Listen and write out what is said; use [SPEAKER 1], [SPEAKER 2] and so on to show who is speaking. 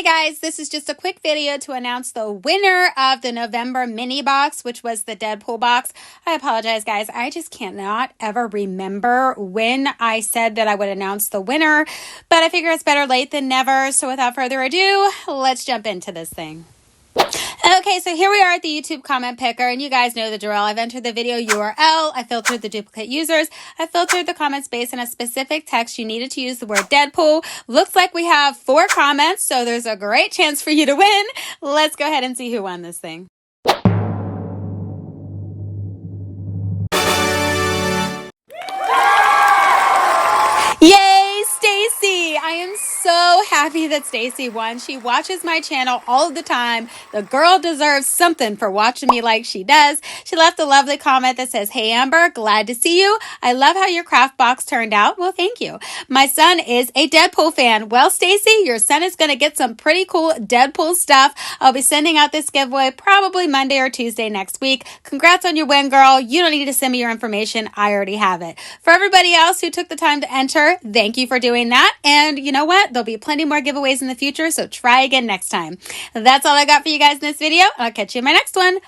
[SPEAKER 1] guys, this is just a quick video to announce the winner of the November mini box, which was the Deadpool box. I apologize, guys. I just cannot ever remember when I said that I would announce the winner, but I figure it's better late than never. So without further ado, let's jump into this thing. Okay, so here we are at the YouTube comment picker, and you guys know the drill. I've entered the video URL, I filtered the duplicate users, I filtered the comments based on a specific text. You needed to use the word Deadpool. Looks like we have 4 comments, so there's a great chance for you to win. Let's go ahead and see who won this thing. Yay, Stacy! I am so happy that Stacy won. She watches my channel all the time. The girl deserves something for watching me like she does. She left a lovely comment that says, "Hey Amber, glad to see you. I love how your craft box turned out." Well, thank you. My son is a Deadpool fan. Well, Stacy, your son is going to get some pretty cool Deadpool stuff. I'll be sending out this giveaway probably Monday or Tuesday next week. Congrats on your win, girl. You don't need to send me your information. I already have it. For everybody else who took the time to enter, thank you for doing that. And you know what? There'll be plenty more giveaways in the future, so try again next time. That's all I got for you guys in this video. I'll catch you in my next one.